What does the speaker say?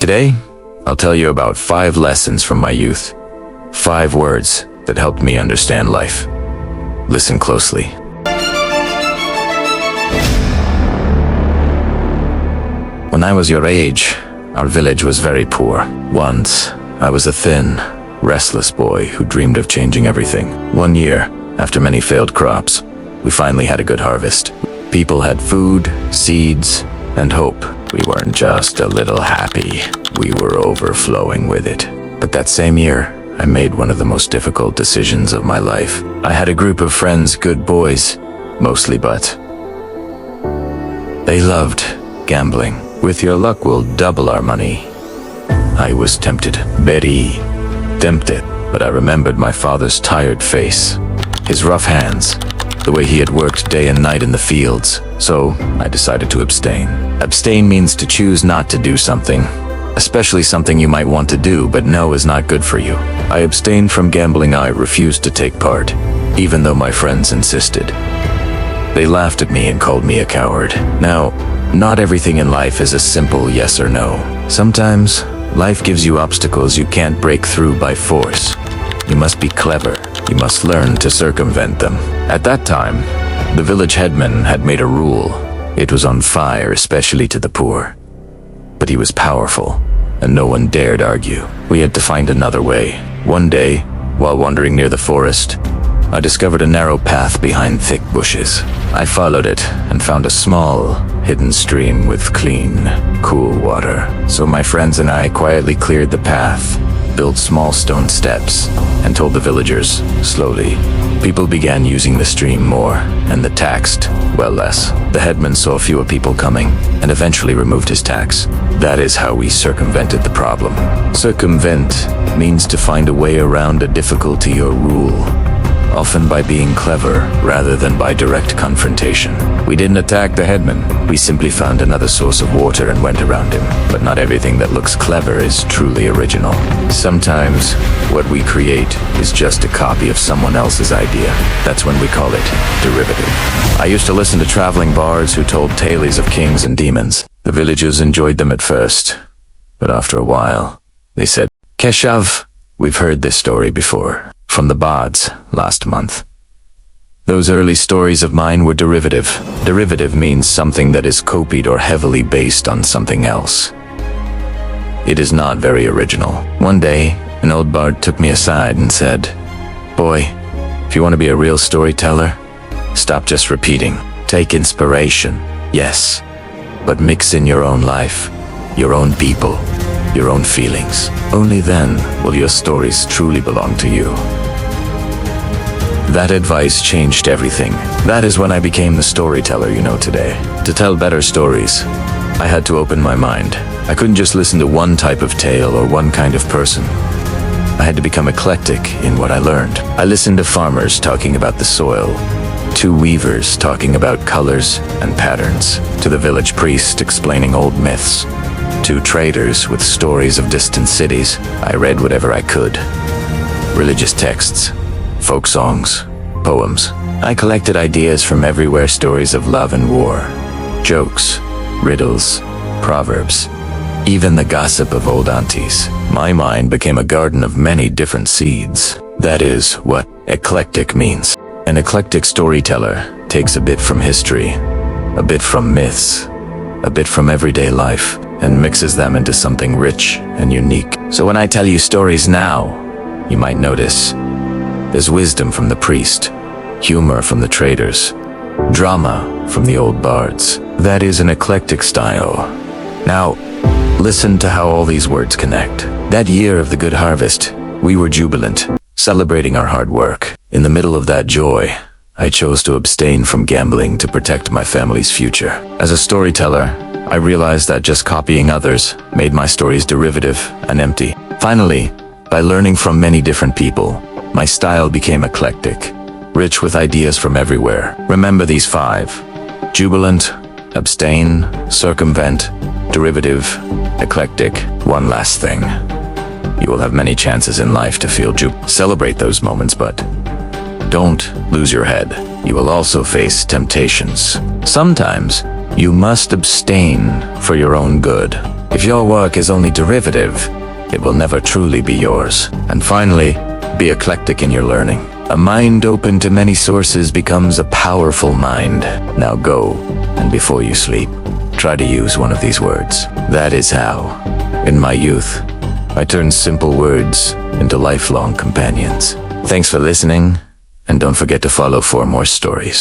Today, I'll tell you about 5 lessons from my youth. 5 words that helped me understand life. Listen closely. When I was your age, our village was very poor. Once, I was a thin, restless boy who dreamed of changing everything. One year, after many failed crops, we finally had a good harvest. People had food, seeds, and hope. We weren't just a little happy, we were overflowing with it. But that same year, I made one of the most difficult decisions of my life. I had a group of friends, good boys, mostly, but they loved gambling. With your luck, we'll double our money. I was tempted, very tempted, but I remembered my father's tired face, his rough hands, the way he had worked day and night in the fields, so I decided to abstain. Abstain means to choose not to do something, especially something you might want to do but know is not good for you. I abstained from gambling. I refused to take part, even though my friends insisted. They laughed at me and called me a coward. Now, not everything in life is a simple yes or no. Sometimes, life gives you obstacles you can't break through by force. You must be clever. You must learn to circumvent them. At that time, the village headman had made a rule. It was on fire, especially to the poor. But he was powerful, and no one dared argue. We had to find another way. One day, while wandering near the forest, I discovered a narrow path behind thick bushes. I followed it and found a small, hidden stream with clean, cool water. So my friends and I quietly cleared the path, built small stone steps, and told the villagers, slowly. People began using the stream more, and the taxed, well, less. The headman saw fewer people coming, and eventually removed his tax. That is how we circumvented the problem. Circumvent means to find a way around a difficulty or rule, often by being clever rather than by direct confrontation. We didn't attack the headman. We simply found another source of water and went around him. But not everything that looks clever is truly original. Sometimes, what we create is just a copy of someone else's idea. That's when we call it derivative. I used to listen to traveling bards who told tales of kings and demons. The villagers enjoyed them at first, but after a while, they said, "Keshav, we've heard this story before." From the bards last month. Those early stories of mine were derivative. Derivative means something that is copied or heavily based on something else. It is not very original. One day, an old bard took me aside and said, "Boy, if you want to be a real storyteller, stop just repeating. Take inspiration, yes, but mix in your own life, your own people, your own feelings. Only then will your stories truly belong to you." That advice changed everything. That is when I became the storyteller you know today. To tell better stories, I had to open my mind. I couldn't just listen to one type of tale or one kind of person. I had to become eclectic in what I learned. I listened to farmers talking about the soil, to weavers talking about colors and patterns, to the village priest explaining old myths, to traders with stories of distant cities. I read whatever I could. Religious texts, folk songs, poems. I collected ideas from everywhere, stories of love and war, jokes, riddles, proverbs, even the gossip of old aunties. My mind became a garden of many different seeds. That is what eclectic means. An eclectic storyteller takes a bit from history, a bit from myths, a bit from everyday life, and mixes them into something rich and unique. So when I tell you stories now, you might notice there's wisdom from the priest, humor from the traders, drama from the old bards. That is an eclectic style. Now, listen to how all these words connect. That year of the good harvest, we were jubilant, celebrating our hard work. In the middle of that joy, I chose to abstain from gambling to protect my family's future. As a storyteller, I realized that just copying others made my stories derivative and empty. Finally, by learning from many different people, my style became eclectic, rich with ideas from everywhere. Remember these 5: Jubilant, Abstain, Circumvent, Derivative, Eclectic. One last thing. You will have many chances in life to feel Celebrate those moments, but don't lose your head. You will also face temptations. Sometimes, you must abstain for your own good. If your work is only derivative, it will never truly be yours. And finally, be eclectic in your learning. A mind open to many sources becomes a powerful mind. Now go, and before you sleep, try to use one of these words. That is how, in my youth, I turned simple words into lifelong companions. Thanks for listening, and don't forget to follow for more stories.